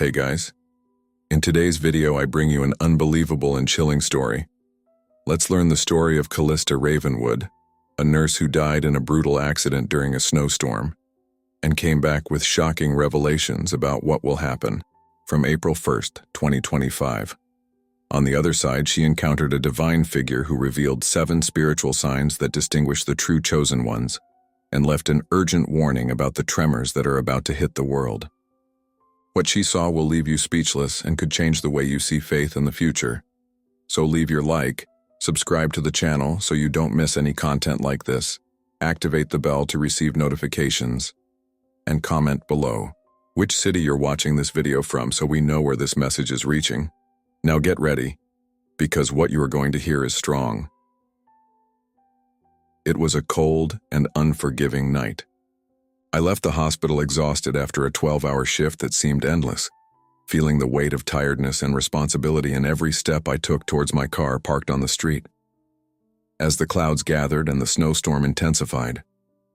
Hey guys, in today's video I bring you an unbelievable and chilling story. Let's learn the story of Callista Ravenwood, a nurse who died in a brutal accident during a snowstorm, and came back with shocking revelations about what will happen from April 1st, 2025. On the other side, she encountered a divine figure who revealed 7 spiritual signs that distinguish the true chosen ones, and left an urgent warning about the tremors that are about to hit the world. What she saw will leave you speechless and could change the way you see faith in the future. So leave your like, subscribe to the channel so you don't miss any content like this, activate the bell to receive notifications, and comment below which city you're watching this video from so we know where this message is reaching. Now get ready, because what you are going to hear is strong. It was a cold and unforgiving night. I left the hospital exhausted after a 12-hour shift that seemed endless, feeling the weight of tiredness and responsibility in every step I took towards my car parked on the street. As the clouds gathered and the snowstorm intensified,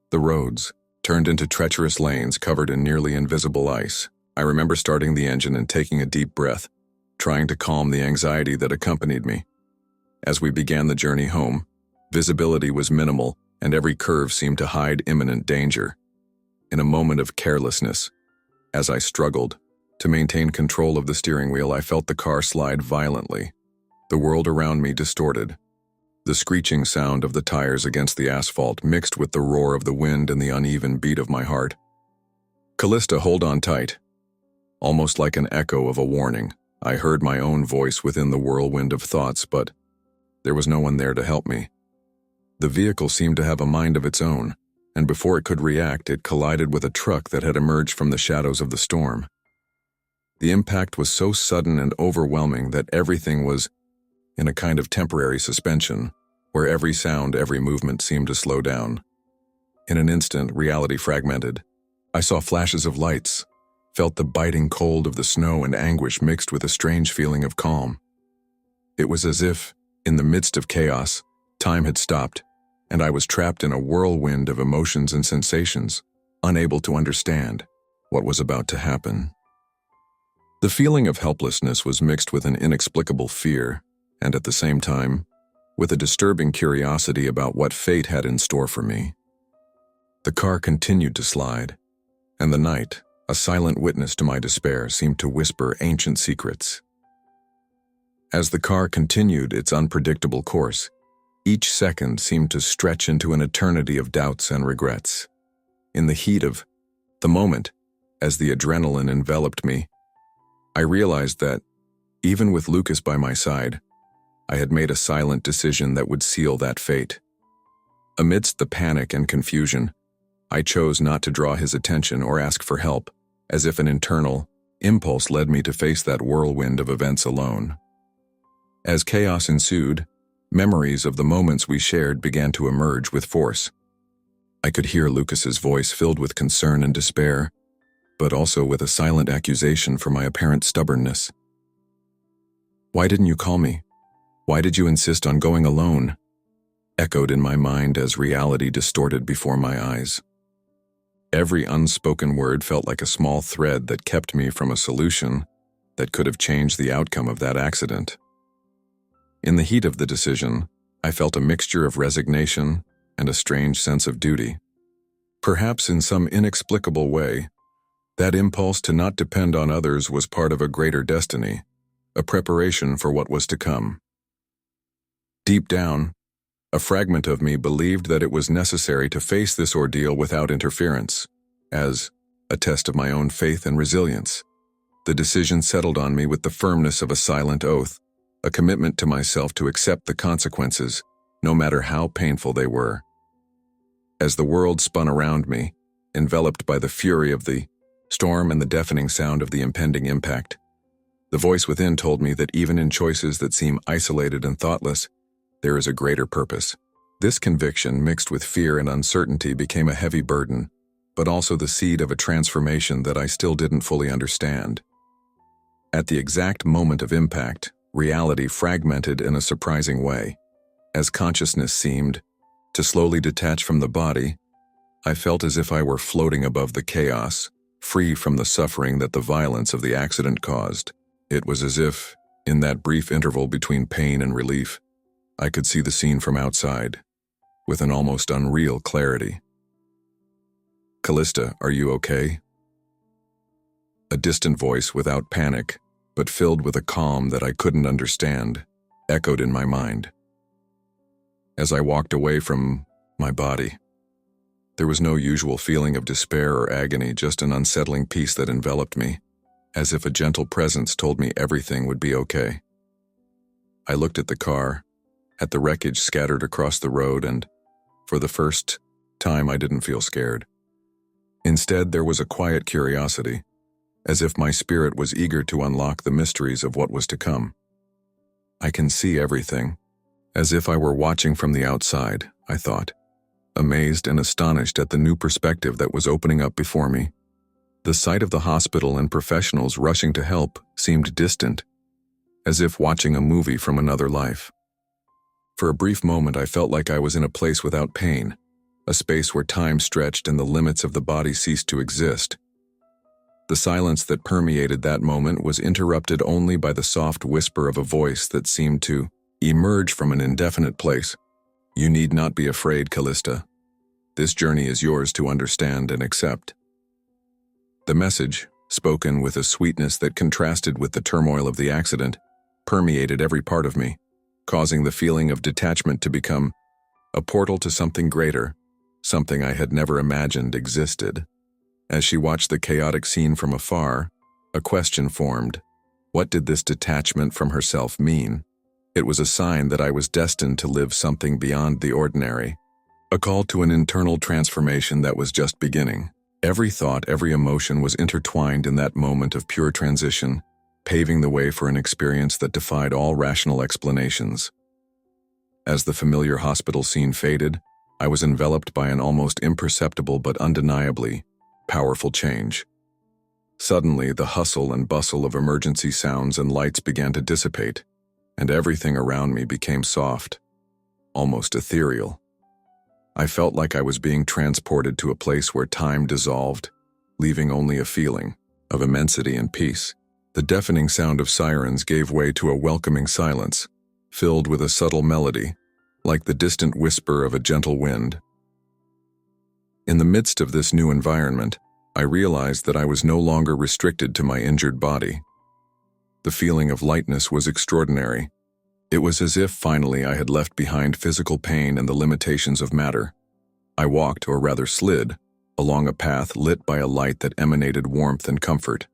the roads turned into treacherous lanes covered in nearly invisible ice. I remember starting the engine and taking a deep breath, trying to calm the anxiety that accompanied me. As we began the journey home, visibility was minimal and every curve seemed to hide imminent danger. In a moment of carelessness, as I struggled to maintain control of the steering wheel, I felt the car slide violently, the world around me distorted. The screeching sound of the tires against the asphalt mixed with the roar of the wind and the uneven beat of my heart. "Callista, hold on tight." Almost like an echo of a warning, I heard my own voice within the whirlwind of thoughts, but there was no one there to help me. The vehicle seemed to have a mind of its own, and before it could react, it collided with a truck that had emerged from the shadows of the storm. The impact was so sudden and overwhelming that everything was in a kind of temporary suspension, where every sound, every movement seemed to slow down. In an instant, reality fragmented. I saw flashes of lights, felt the biting cold of the snow and anguish mixed with a strange feeling of calm. It was as if, in the midst of chaos, time had stopped, and I was trapped in a whirlwind of emotions and sensations, unable to understand what was about to happen. The feeling of helplessness was mixed with an inexplicable fear, and at the same time, with a disturbing curiosity about what fate had in store for me. The car continued to slide, and the night, a silent witness to my despair, seemed to whisper ancient secrets. As the car continued its unpredictable course, each second seemed to stretch into an eternity of doubts and regrets. In the heat of the moment, as the adrenaline enveloped me, I realized that, even with Lucas by my side, I had made a silent decision that would seal that fate. Amidst the panic and confusion, I chose not to draw his attention or ask for help, as if an internal impulse led me to face that whirlwind of events alone. As chaos ensued, memories of the moments we shared began to emerge with force. I could hear Lucas's voice filled with concern and despair, but also with a silent accusation for my apparent stubbornness. "Why didn't you call me? Why did you insist on going alone?" echoed in my mind as reality distorted before my eyes. Every unspoken word felt like a small thread that kept me from a solution that could have changed the outcome of that accident. In the heat of the decision, I felt a mixture of resignation and a strange sense of duty. Perhaps in some inexplicable way, that impulse to not depend on others was part of a greater destiny, a preparation for what was to come. Deep down, a fragment of me believed that it was necessary to face this ordeal without interference, as a test of my own faith and resilience. The decision settled on me with the firmness of a silent oath, a commitment to myself to accept the consequences, no matter how painful they were. As the world spun around me, enveloped by the fury of the storm and the deafening sound of the impending impact, the voice within told me that even in choices that seem isolated and thoughtless, there is a greater purpose. This conviction, mixed with fear and uncertainty, became a heavy burden, but also the seed of a transformation that I still didn't fully understand. At the exact moment of impact, reality fragmented in a surprising way. As consciousness seemed to slowly detach from the body, I felt as if I were floating above the chaos, free from the suffering that the violence of the accident caused. It was as if, in that brief interval between pain and relief, I could see the scene from outside, with an almost unreal clarity. "Callista, are you okay?" A distant voice without panic, but filled with a calm that I couldn't understand, echoed in my mind. As I walked away from my body, there was no usual feeling of despair or agony, just an unsettling peace that enveloped me, as if a gentle presence told me everything would be okay. I looked at the car, at the wreckage scattered across the road, and, for the first time, I didn't feel scared. Instead, there was a quiet curiosity, as if my spirit was eager to unlock the mysteries of what was to come. I can see everything, as if I were watching from the outside, I thought, amazed and astonished at the new perspective that was opening up before me. The sight of the hospital and professionals rushing to help seemed distant, as if watching a movie from another life. For a brief moment, I felt like I was in a place without pain, a space where time stretched and the limits of the body ceased to exist. The silence that permeated that moment was interrupted only by the soft whisper of a voice that seemed to emerge from an indefinite place. "You need not be afraid, Callista. This journey is yours to understand and accept." The message, spoken with a sweetness that contrasted with the turmoil of the accident, permeated every part of me, causing the feeling of detachment to become a portal to something greater, something I had never imagined existed. As she watched the chaotic scene from afar, a question formed. What did this detachment from herself mean? It was a sign that I was destined to live something beyond the ordinary, a call to an internal transformation that was just beginning. Every thought, every emotion was intertwined in that moment of pure transition, paving the way for an experience that defied all rational explanations. As the familiar hospital scene faded, I was enveloped by an almost imperceptible but undeniably powerful change. Suddenly, the hustle and bustle of emergency sounds and lights began to dissipate, and everything around me became soft, almost ethereal. I felt like I was being transported to a place where time dissolved, leaving only a feeling of immensity and peace. The deafening sound of sirens gave way to a welcoming silence, filled with a subtle melody, like the distant whisper of a gentle wind. In the midst of this new environment, I realized that I was no longer restricted to my injured body. The feeling of lightness was extraordinary. It was as if finally I had left behind physical pain and the limitations of matter. I walked, or rather slid, along a path lit by a light that emanated warmth and comfort.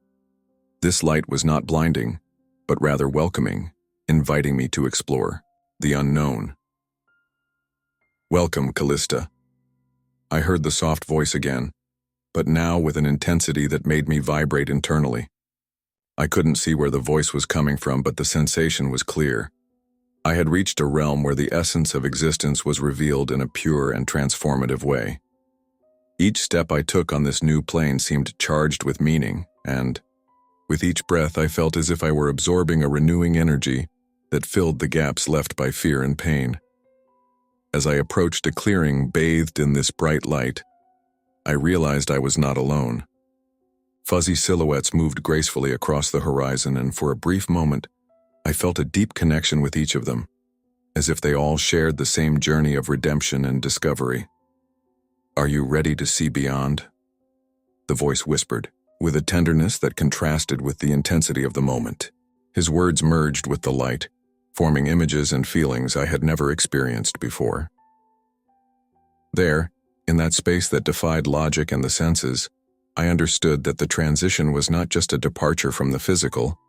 This light was not blinding, but rather welcoming, inviting me to explore the unknown. "Welcome, Callista." I heard the soft voice again, but now with an intensity that made me vibrate internally. I couldn't see where the voice was coming from, but the sensation was clear. I had reached a realm where the essence of existence was revealed in a pure and transformative way. Each step I took on this new plane seemed charged with meaning, and, with each breath, I felt as if I were absorbing a renewing energy that filled the gaps left by fear and pain. As I approached a clearing bathed in this bright light, I realized I was not alone. Fuzzy silhouettes moved gracefully across the horizon, and for a brief moment, I felt a deep connection with each of them, as if they all shared the same journey of redemption and discovery. "Are you ready to see beyond?" the voice whispered, with a tenderness that contrasted with the intensity of the moment. His words merged with the light, forming images and feelings I had never experienced before. There, in that space that defied logic and the senses, I understood that the transition was not just a departure from the physical,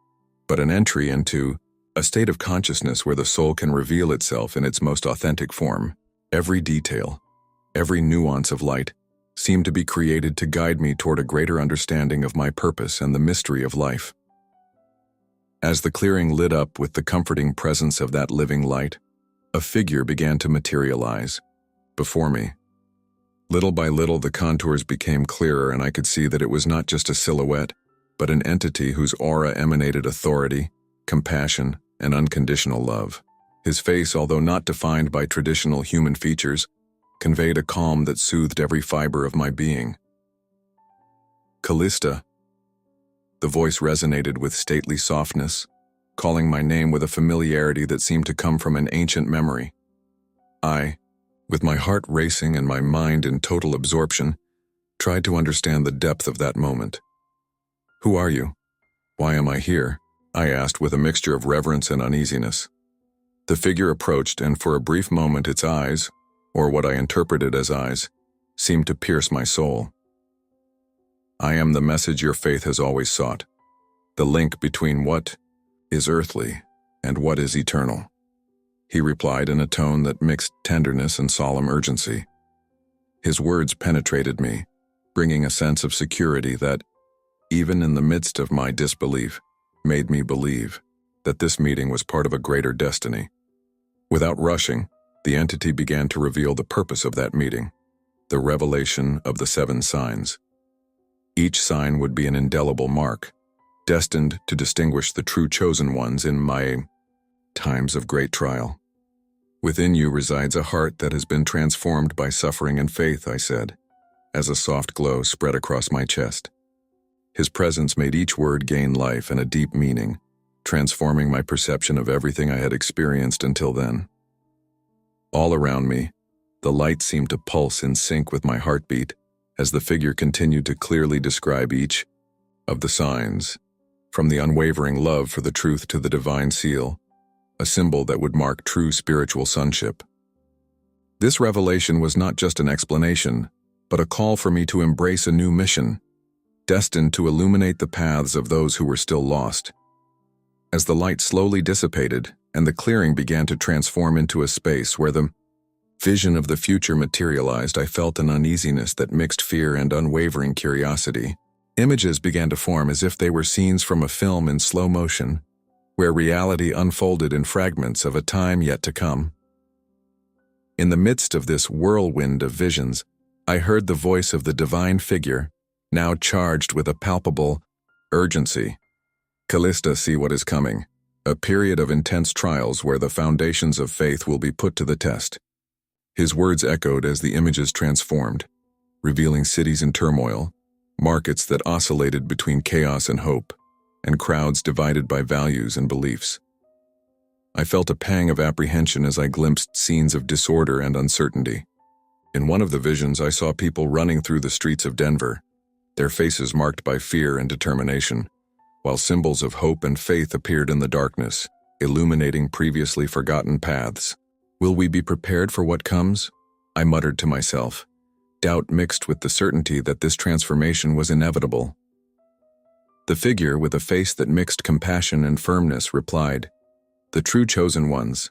but an entry into a state of consciousness where the soul can reveal itself in its most authentic form. Every detail, every nuance of light, seemed to be created to guide me toward a greater understanding of my purpose and the mystery of life. As the clearing lit up with the comforting presence of that living light, a figure began to materialize before me. Little by little, the contours became clearer, and I could see that it was not just a silhouette, but an entity whose aura emanated authority, compassion, and unconditional love. His face, although not defined by traditional human features, conveyed a calm that soothed every fiber of my being. Callista. The voice resonated with stately softness, calling my name with a familiarity that seemed to come from an ancient memory. I, with my heart racing and my mind in total absorption, tried to understand the depth of that moment. "Who are you? Why am I here?" I asked with a mixture of reverence and uneasiness. The figure approached, and for a brief moment its eyes, or what I interpreted as eyes, seemed to pierce my soul. "I am the message your faith has always sought, the link between what is earthly and what is eternal," he replied in a tone that mixed tenderness and solemn urgency. His words penetrated me, bringing a sense of security that, even in the midst of my disbelief, made me believe that this meeting was part of a greater destiny. Without rushing, the entity began to reveal the purpose of that meeting, the revelation of the 7 signs. Each sign would be an indelible mark, destined to distinguish the true chosen ones in my times of great trial. "Within you resides a heart that has been transformed by suffering and faith," I said, as a soft glow spread across my chest. His presence made each word gain life and a deep meaning, transforming my perception of everything I had experienced until then. All around me, the light seemed to pulse in sync with my heartbeat as the figure continued to clearly describe each of the signs, from the unwavering love for the truth to the divine seal, a symbol that would mark true spiritual sonship. This revelation was not just an explanation, but a call for me to embrace a new mission, destined to illuminate the paths of those who were still lost. As the light slowly dissipated and the clearing began to transform into a space where the vision of the future materialized, I felt an uneasiness that mixed fear and unwavering curiosity. Images began to form as if they were scenes from a film in slow motion, where reality unfolded in fragments of a time yet to come. In the midst of this whirlwind of visions, I heard the voice of the divine figure, now charged with a palpable urgency. "Callista, see what is coming. A period of intense trials where the foundations of faith will be put to the test." His words echoed as the images transformed, revealing cities in turmoil, markets that oscillated between chaos and hope, and crowds divided by values and beliefs. I felt a pang of apprehension as I glimpsed scenes of disorder and uncertainty. In one of the visions, I saw people running through the streets of Denver, their faces marked by fear and determination, while symbols of hope and faith appeared in the darkness, illuminating previously forgotten paths. "Will we be prepared for what comes?" I muttered to myself, doubt mixed with the certainty that this transformation was inevitable. The figure, with a face that mixed compassion and firmness, replied, "The true chosen ones,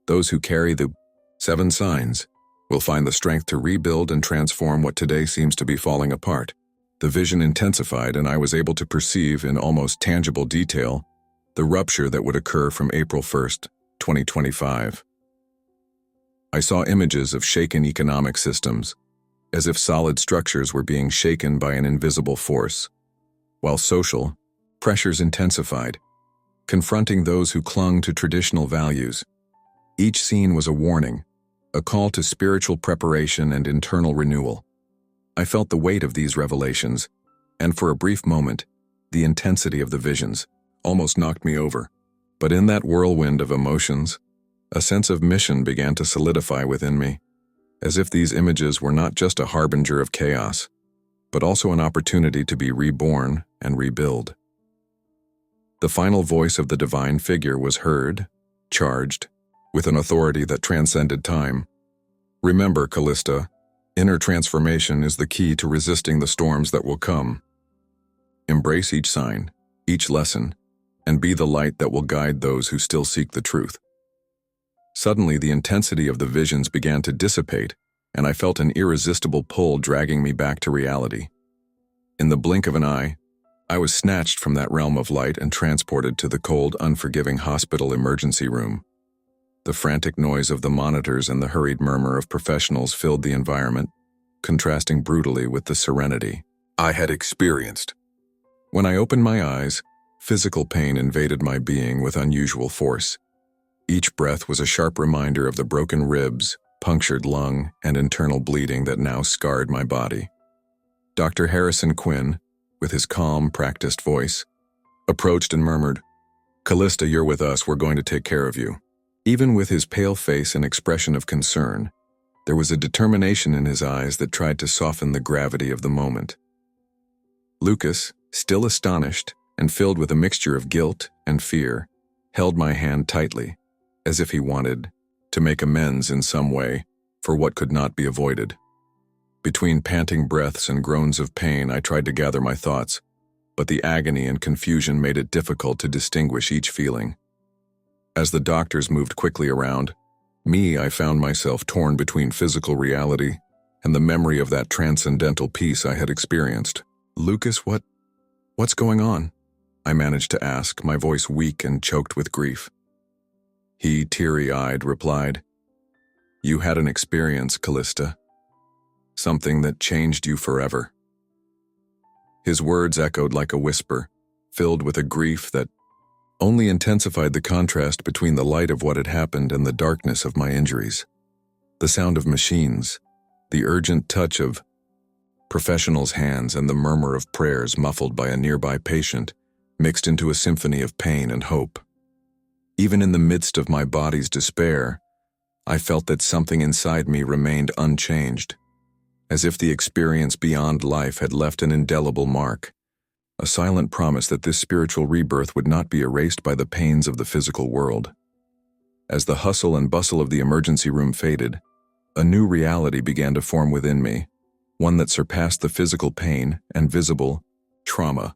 those who carry the 7 signs, will find the strength to rebuild and transform what today seems to be falling apart." The vision intensified, and I was able to perceive in almost tangible detail the rupture that would occur from April 1st, 2025. I saw images of shaken economic systems, as if solid structures were being shaken by an invisible force, while social pressures intensified, confronting those who clung to traditional values. Each scene was a warning, a call to spiritual preparation and internal renewal. I felt the weight of these revelations, and for a brief moment, the intensity of the visions almost knocked me over. But in that whirlwind of emotions, a sense of mission began to solidify within me, as if these images were not just a harbinger of chaos, but also an opportunity to be reborn and rebuild. The final voice of the divine figure was heard, charged, with an authority that transcended time. "Remember, Callista, inner transformation is the key to resisting the storms that will come. Embrace each sign, each lesson, and be the light that will guide those who still seek the truth." Suddenly, the intensity of the visions began to dissipate, and I felt an irresistible pull dragging me back to reality. In the blink of an eye, I was snatched from that realm of light and transported to the cold, unforgiving hospital emergency room. The frantic noise of the monitors and the hurried murmur of professionals filled the environment, contrasting brutally with the serenity I had experienced. When I opened my eyes, physical pain invaded my being with unusual force. Each breath was a sharp reminder of the broken ribs, punctured lung, and internal bleeding that now scarred my body. Dr. Harrison Quinn, with his calm, practiced voice, approached and murmured, "Callista, you're with us, we're going to take care of you." Even with his pale face and expression of concern, there was a determination in his eyes that tried to soften the gravity of the moment. Lucas, still astonished and filled with a mixture of guilt and fear, held my hand tightly, as if he wanted to make amends in some way for what could not be avoided. Between panting breaths and groans of pain, I tried to gather my thoughts, but the agony and confusion made it difficult to distinguish each feeling. As the doctors moved quickly around, I found myself torn between physical reality and the memory of that transcendental peace I had experienced. "Lucas, what's going on?" I managed to ask, my voice weak and choked with grief. He, teary-eyed, replied, "You had an experience, Callista. Something that changed you forever." His words echoed like a whisper, filled with a grief that only intensified the contrast between the light of what had happened and the darkness of my injuries. The sound of machines, the urgent touch of professionals' hands, and the murmur of prayers muffled by a nearby patient mixed into a symphony of pain and hope. Even in the midst of my body's despair, I felt that something inside me remained unchanged, as if the experience beyond life had left an indelible mark, a silent promise that this spiritual rebirth would not be erased by the pains of the physical world. As the hustle and bustle of the emergency room faded, a new reality began to form within me, one that surpassed the physical pain and visible trauma.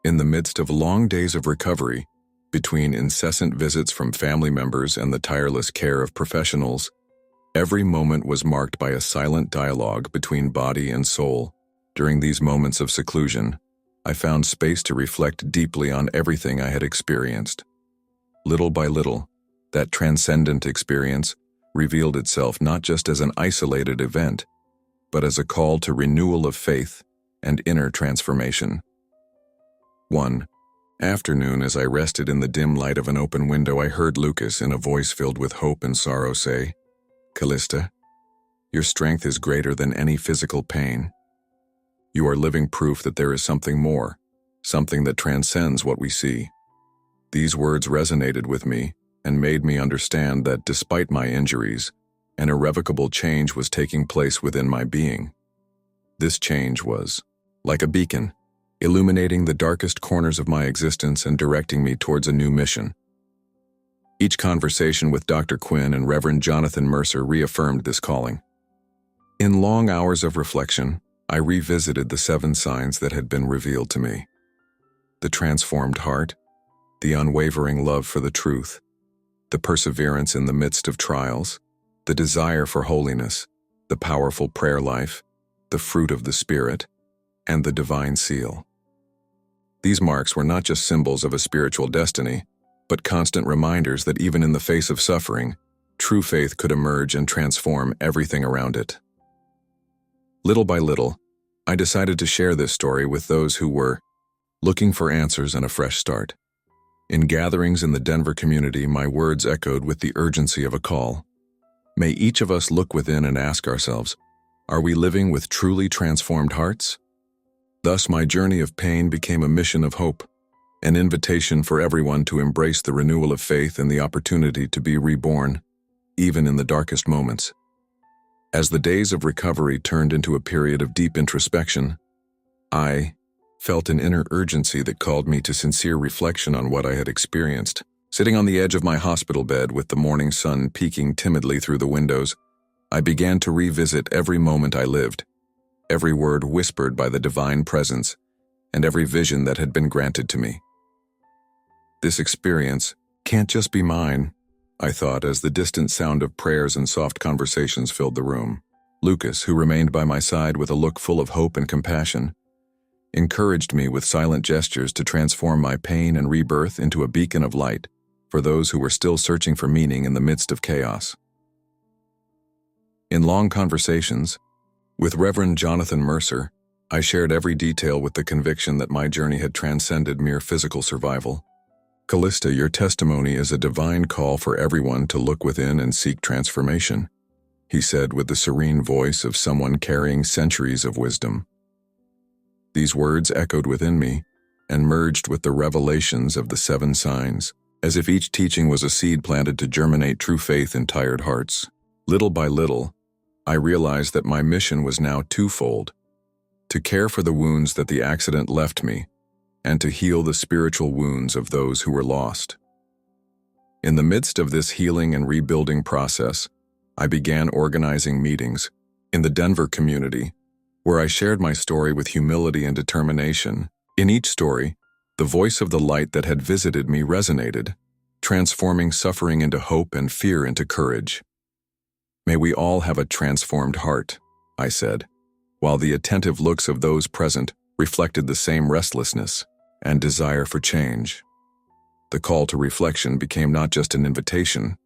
In the midst of long days of recovery, between incessant visits from family members and the tireless care of professionals, every moment was marked by a silent dialogue between body and soul. During these moments of seclusion, I found space to reflect deeply on everything I had experienced. Little by little, that transcendent experience revealed itself not just as an isolated event, but as a call to renewal of faith and inner transformation. One afternoon, as I rested in the dim light of an open window, I heard Lucas, in a voice filled with hope and sorrow, say, "Callista, your strength is greater than any physical pain. You are living proof that there is something more, something that transcends what we see." These words resonated with me and made me understand that despite my injuries, an irrevocable change was taking place within my being. This change was like a beacon, illuminating the darkest corners of my existence and directing me towards a new mission. Each conversation with Dr. Quinn and Reverend Jonathan Mercer reaffirmed this calling. In long hours of reflection, I revisited the 7 signs that had been revealed to me: the transformed heart, the unwavering love for the truth, the perseverance in the midst of trials, the desire for holiness, the powerful prayer life, the fruit of the Spirit, and the divine seal. These marks were not just symbols of a spiritual destiny, but constant reminders that even in the face of suffering, true faith could emerge and transform everything around it. Little by little, I decided to share this story with those who were looking for answers and a fresh start. In gatherings in the Denver community, my words echoed with the urgency of a call. May each of us look within and ask ourselves, are we living with truly transformed hearts? Thus, my journey of pain became a mission of hope, an invitation for everyone to embrace the renewal of faith and the opportunity to be reborn, even in the darkest moments. As the days of recovery turned into a period of deep introspection, I felt an inner urgency that called me to sincere reflection on what I had experienced. Sitting on the edge of my hospital bed with the morning sun peeking timidly through the windows, I began to revisit every moment I lived, every word whispered by the divine presence, and every vision that had been granted to me. This experience can't just be mine, I thought, as the distant sound of prayers and soft conversations filled the room. Lucas, who remained by my side with a look full of hope and compassion, encouraged me with silent gestures to transform my pain and rebirth into a beacon of light for those who were still searching for meaning in the midst of chaos. In long conversations with Reverend Jonathan Mercer, I shared every detail with the conviction that my journey had transcended mere physical survival. "Callista, your testimony is a divine call for everyone to look within and seek transformation," he said with the serene voice of someone carrying centuries of wisdom. These words echoed within me and merged with the revelations of the 7 signs, as if each teaching was a seed planted to germinate true faith in tired hearts. Little by little, I realized that my mission was now twofold: to care for the wounds that the accident left me, and to heal the spiritual wounds of those who were lost. In the midst of this healing and rebuilding process, I began organizing meetings in the Denver community, where I shared my story with humility and determination. In each story, the voice of the light that had visited me resonated, transforming suffering into hope and fear into courage. "May we all have a transformed heart," I said, while the attentive looks of those present reflected the same restlessness and desire for change. The call to reflection became not just an invitation,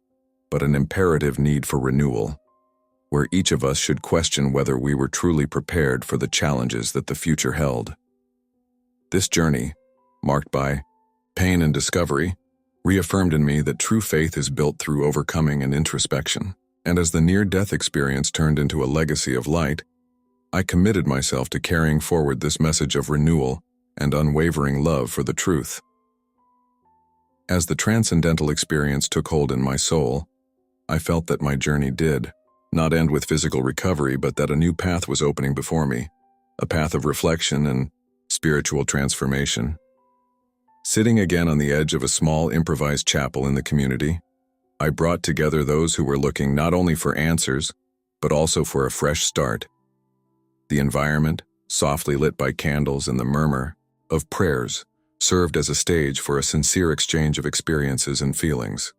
but an imperative need for renewal, where each of us should question whether we were truly prepared for the challenges that the future held. This journey, marked by pain and discovery, reaffirmed in me that true faith is built through overcoming and introspection. And as the near-death experience turned into a legacy of light, I committed myself to carrying forward this message of renewal and unwavering love for the truth. As the transcendental experience took hold in my soul, I felt that my journey did not end with physical recovery, but that a new path was opening before me, a path of reflection and spiritual transformation. Sitting again on the edge of a small improvised chapel in the community, I brought together those who were looking not only for answers, but also for a fresh start. The environment, softly lit by candles and the murmur of prayers, served as a stage for a sincere exchange of experiences and feelings.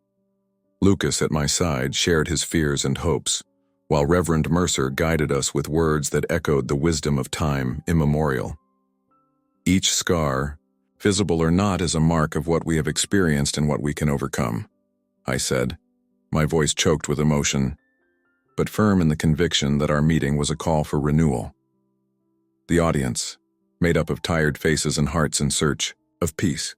Lucas, at my side, shared his fears and hopes, while Reverend Mercer guided us with words that echoed the wisdom of time immemorial. Each scar, visible or not, is a mark of what we have experienced and what we can overcome, I said, my voice choked with emotion, but firm in the conviction that our meeting was a call for renewal. The audience, made up of tired faces and hearts in search of peace,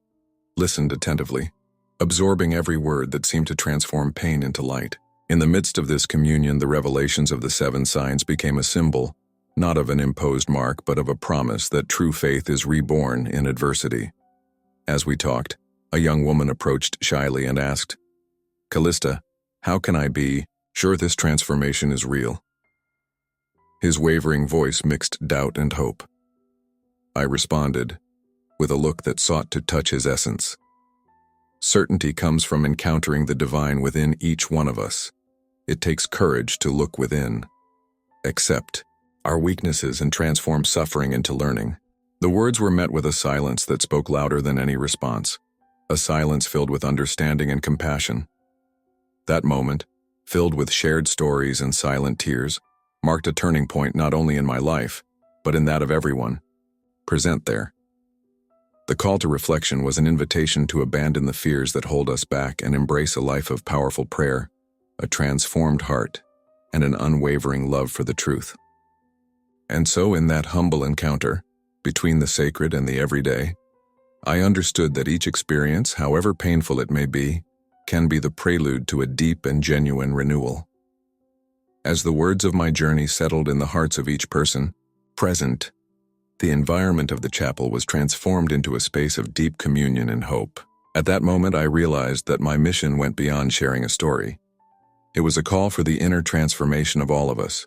listened attentively, absorbing every word that seemed to transform pain into light. In the midst of this communion, the revelations of the 7 signs became a symbol, not of an imposed mark, but of a promise that true faith is reborn in adversity. As we talked, a young woman approached shyly and asked, "Callista, how can I be sure this transformation is real?" His wavering voice mixed doubt and hope. I responded, with a look that sought to touch his essence. Certainty comes from encountering the divine within each one of us. It takes courage to look within, accept our weaknesses, and transform suffering into learning. The words were met with a silence that spoke louder than any response, a silence filled with understanding and compassion. That moment, filled with shared stories and silent tears, marked a turning point not only in my life, but in that of everyone present there. The call to reflection was an invitation to abandon the fears that hold us back and embrace a life of powerful prayer, a transformed heart, and an unwavering love for the truth. And so in that humble encounter, between the sacred and the everyday, I understood that each experience, however painful it may be, can be the prelude to a deep and genuine renewal. As the words of my journey settled in the hearts of each person present, the environment of the chapel was transformed into a space of deep communion and hope. At that moment, I realized that my mission went beyond sharing a story. It was a call for the inner transformation of all of us.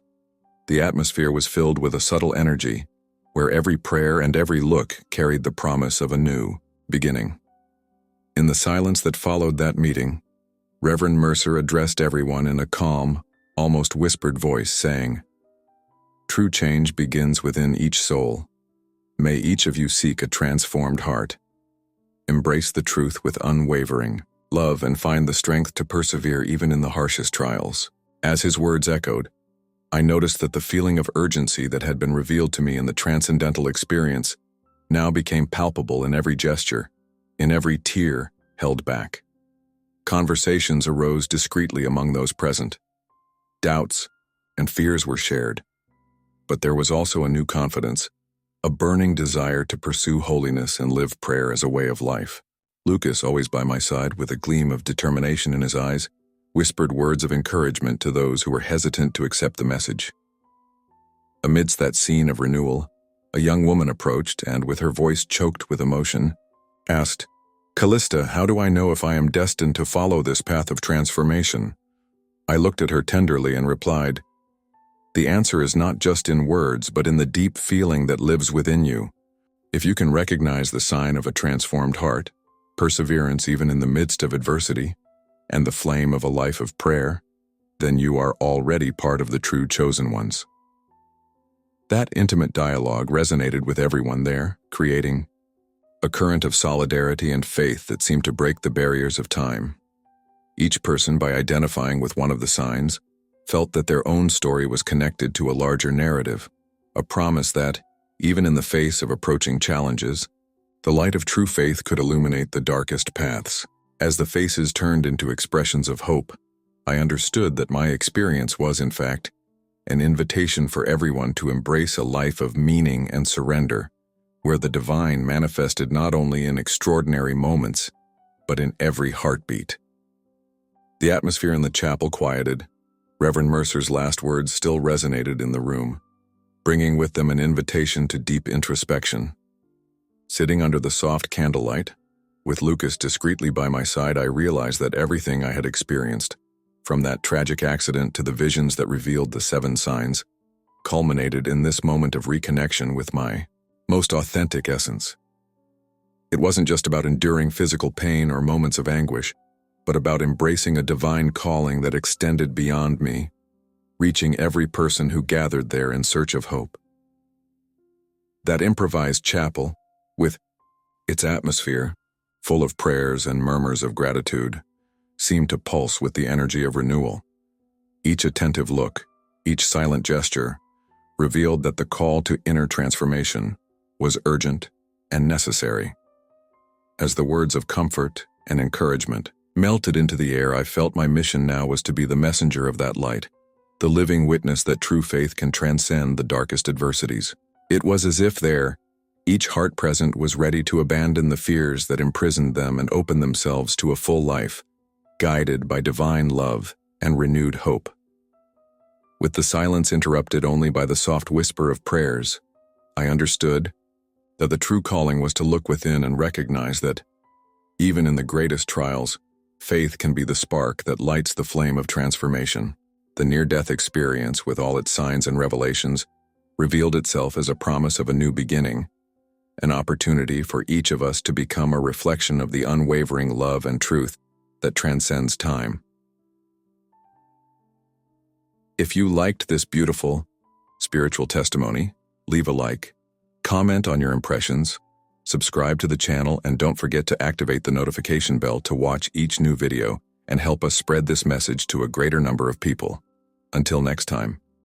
The atmosphere was filled with a subtle energy, where every prayer and every look carried the promise of a new beginning. In the silence that followed that meeting, Reverend Mercer addressed everyone in a calm, almost whispered voice, saying, "True change begins within each soul. May each of you seek a transformed heart. Embrace the truth with unwavering love and find the strength to persevere even in the harshest trials." As his words echoed, I noticed that the feeling of urgency that had been revealed to me in the transcendental experience now became palpable in every gesture, in every tear held back. Conversations arose discreetly among those present. Doubts and fears were shared. But there was also a new confidence, a burning desire to pursue holiness and live prayer as a way of life. Lucas, always by my side with a gleam of determination in his eyes, whispered words of encouragement to those who were hesitant to accept the message. Amidst that scene of renewal, A young woman approached and, with her voice choked with emotion, asked, "Callista, how do I know if I am destined to follow this path of transformation?" I looked at her tenderly and replied, "The answer is not just in words, but in the deep feeling that lives within you. If you can recognize the sign of a transformed heart, perseverance even in the midst of adversity, and the flame of a life of prayer, then you are already part of the true chosen ones." That intimate dialogue resonated with everyone there, creating a current of solidarity and faith that seemed to break the barriers of time. Each person, by identifying with one of the signs, felt that their own story was connected to a larger narrative, a promise that, even in the face of approaching challenges, the light of true faith could illuminate the darkest paths. As the faces turned into expressions of hope, I understood that my experience was, in fact, an invitation for everyone to embrace a life of meaning and surrender, where the divine manifested not only in extraordinary moments, but in every heartbeat. The atmosphere in the chapel quieted. Reverend Mercer's last words still resonated in the room, bringing with them an invitation to deep introspection. Sitting under the soft candlelight, with Lucas discreetly by my side, I realized that everything I had experienced, from that tragic accident to the visions that revealed the 7 signs, culminated in this moment of reconnection with my most authentic essence. It wasn't just about enduring physical pain or moments of anguish, but about embracing a divine calling that extended beyond me, reaching every person who gathered there in search of hope. That improvised chapel, with its atmosphere, full of prayers and murmurs of gratitude, seemed to pulse with the energy of renewal. Each attentive look, each silent gesture, revealed that the call to inner transformation was urgent and necessary. As the words of comfort and encouragement melted into the air, I felt my mission now was to be the messenger of that light, the living witness that true faith can transcend the darkest adversities. It was as if there, each heart present was ready to abandon the fears that imprisoned them and open themselves to a full life, guided by divine love and renewed hope. With the silence interrupted only by the soft whisper of prayers, I understood that the true calling was to look within and recognize that, even in the greatest trials, faith can be the spark that lights the flame of transformation. The near-death experience, with all its signs and revelations, revealed itself as a promise of a new beginning, an opportunity for each of us to become a reflection of the unwavering love and truth that transcends time. If you liked this beautiful, spiritual testimony, leave a like, comment on your impressions, subscribe to the channel, and don't forget to activate the notification bell to watch each new video and help us spread this message to a greater number of people. Until next time.